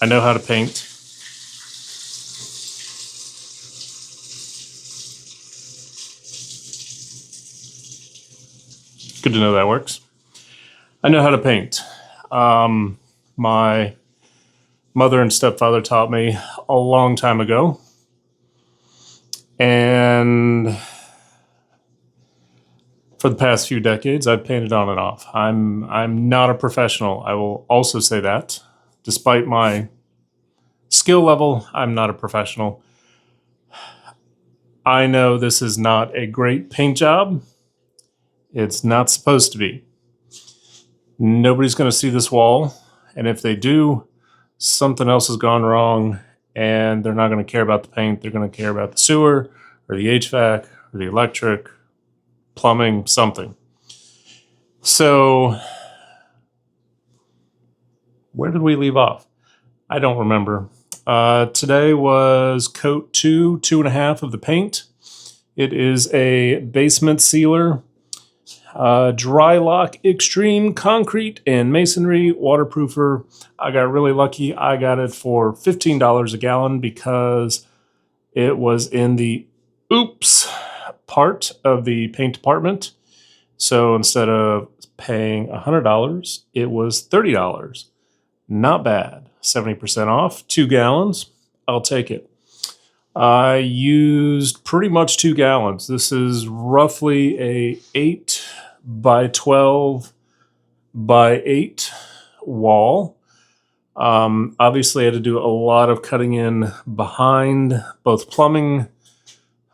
I know how to paint. Good to know that works. I know how to paint. My mother and stepfather taught me a long time ago. And for the past few decades, I've painted on and off. I'm not a professional. I will also say that. Despite my skill level, I'm not a professional. I know this is not a great paint job. It's not supposed to be. Nobody's going to see this wall, and if they do, something else has gone wrong, and they're not going to care about the paint. They're going to care about the sewer, or the HVAC, or the electric, plumbing, something. So, where did we leave off? I don't remember. Today was coat 2.5 of the paint. It is a basement sealer, dry lock extreme concrete and masonry waterproofer. I got really lucky. I got it for $15 a gallon because it was in the oops part of the paint department. So instead of paying $100, it was $30. Not bad. 70% off, 2 gallons. I'll take it. I used pretty much 2 gallons. This is roughly a 8 by 12 by 8 wall. Obviously, I had to do a lot of cutting in behind both plumbing,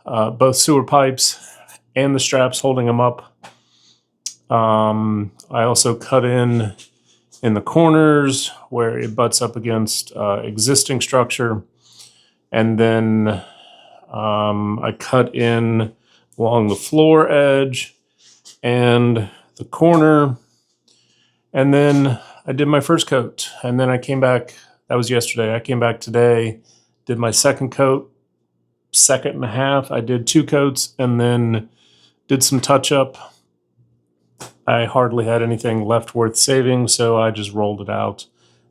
both sewer pipes, and the straps holding them up. I also cut in the corners where it butts up against existing structure. And then I cut in along the floor edge and the corner. And then I did my first coat. And then I came back. That was yesterday. I came back today, did my second coat, second and a half. I did 2 coats and then did some touch up. I hardly had anything left worth saving, so I just rolled it out.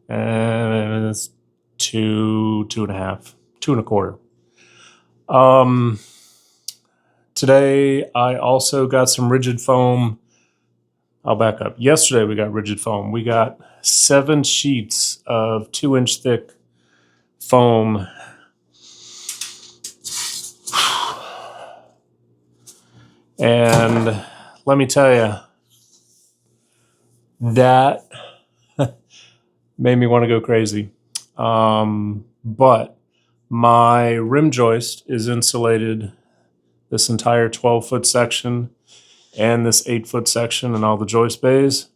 And it's 2.5, 2.25. Today I also got some rigid foam. I'll back up. Yesterday we got rigid foam. We got 7 sheets of 2-inch thick foam. And let me tell you, that made me want to go crazy. But my rim joist is insulated, this entire 12-foot section and this 8-foot section and all the joist bays.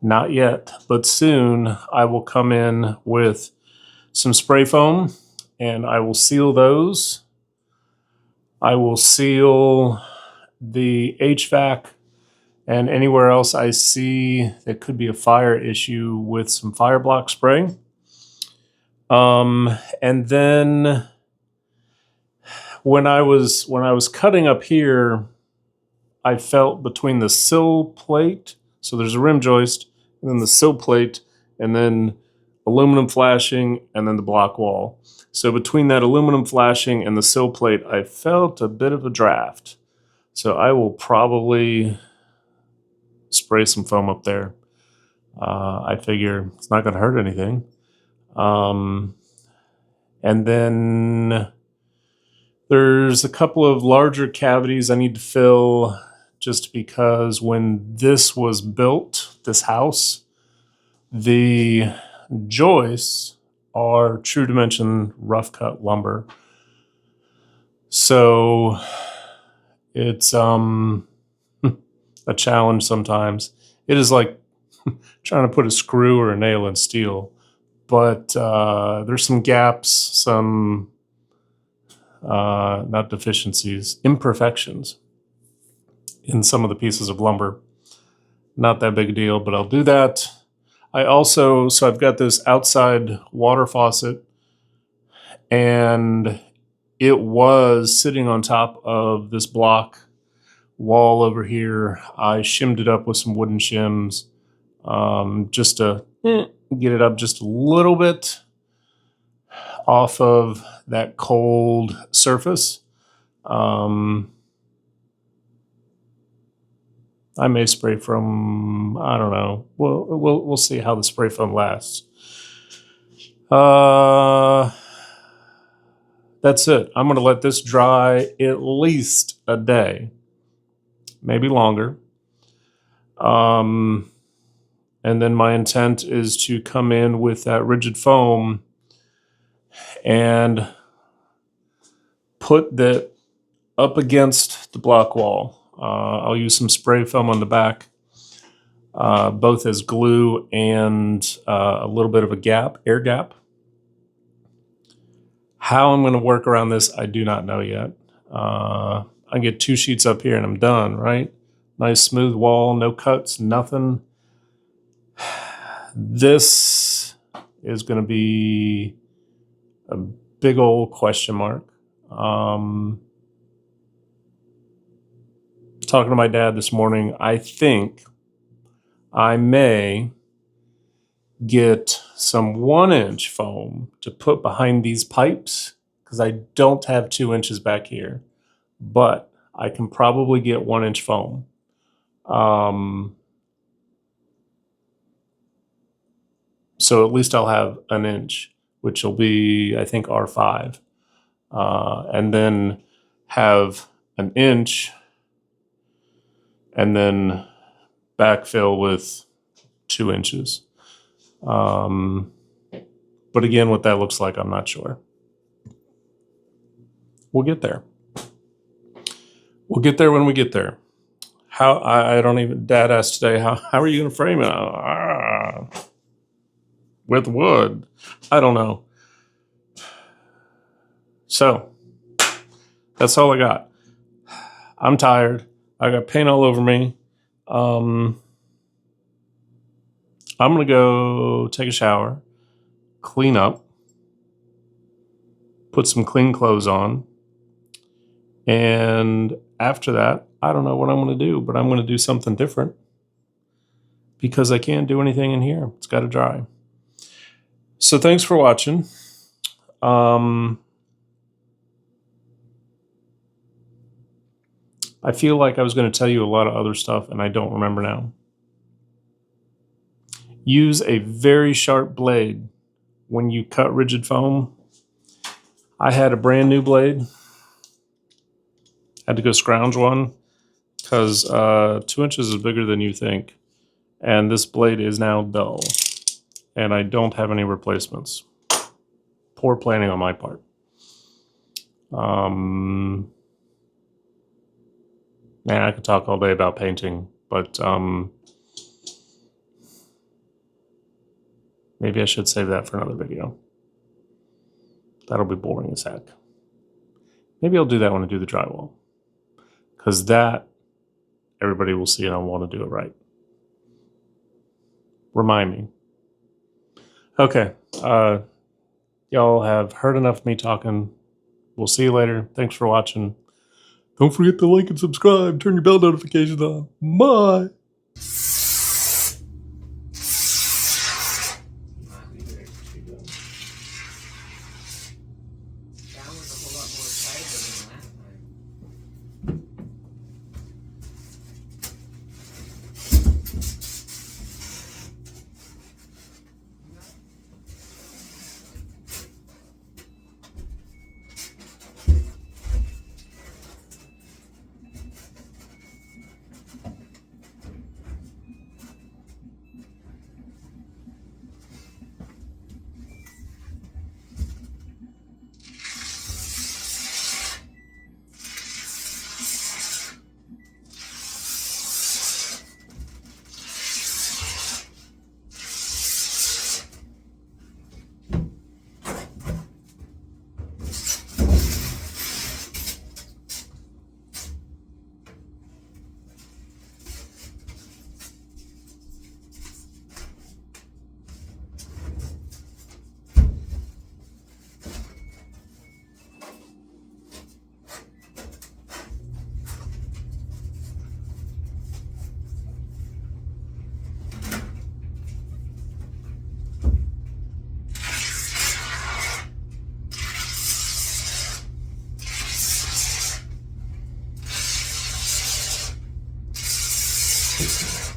Not yet, but soon I will come in with some spray foam and I will seal those. I will seal the HVAC and anywhere else I see that could be a fire issue with some fire block spray. And then when I was cutting up here, I felt between the sill plate, so there's a rim joist, and then the sill plate, and then aluminum flashing, and then the block wall. So between that aluminum flashing and the sill plate, I felt a bit of a draft. So I will probably spray some foam up there. I figure it's not going to hurt anything. And then there's a couple of larger cavities I need to fill just because when this was built, this house, the joists are true dimension rough cut lumber. So it's a challenge sometimes. It is like trying to put a screw or a nail in steel. But there's some gaps, some not deficiencies, imperfections in some of the pieces of lumber. Not that big a deal, but I'll do that. So I've got this outside water faucet, and it was sitting on top of this block wall over here. I shimmed it up with some wooden shims, just to get it up just a little bit off of that cold surface. I may spray from, I don't know. We'll see how the spray foam lasts. That's it. I'm going to let this dry at least a day, maybe longer. And then my intent is to come in with that rigid foam and put that up against the block wall. I'll use some spray foam on the back, both as glue and a little bit of a gap, air gap. How I'm going to work around this, I do not know yet. I can get 2 sheets up here and I'm done, right? Nice smooth wall, no cuts, nothing. This is going to be a big old question mark. Talking to my dad this morning, I think I may get some 1-inch foam to put behind these pipes because I don't have 2 inches back here, but I can probably get 1-inch foam. So at least I'll have an inch, which will be, I think, R5. And then have an inch and then backfill with 2 inches. But again, what that looks like, I'm not sure. We'll get there. We'll get there when we get there. I don't even, Dad asked today, how are you going to frame it? With wood. I don't know. So that's all I got. I'm tired. I got paint all over me. I'm going to go take a shower, clean up, put some clean clothes on. And after that, I don't know what I'm going to do, but I'm going to do something different because I can't do anything in here. It's got to dry. So thanks for watching. I feel like I was going to tell you a lot of other stuff, and I don't remember now. Use a very sharp blade when you cut rigid foam. I had a brand new blade. Had to go scrounge one because 2 inches is bigger than you think. And this blade is now dull. And I don't have any replacements. Poor planning on my part. Man, I could talk all day about painting, but maybe I should save that for another video. That'll be boring as heck. Maybe I'll do that when I do the drywall. Because that, everybody will see and I'll want to do it right. Remind me. Okay. Y'all have heard enough of me talking. We'll see you later. Thanks for watching. Don't forget to like and subscribe. Turn your bell notifications on. Bye. Peace.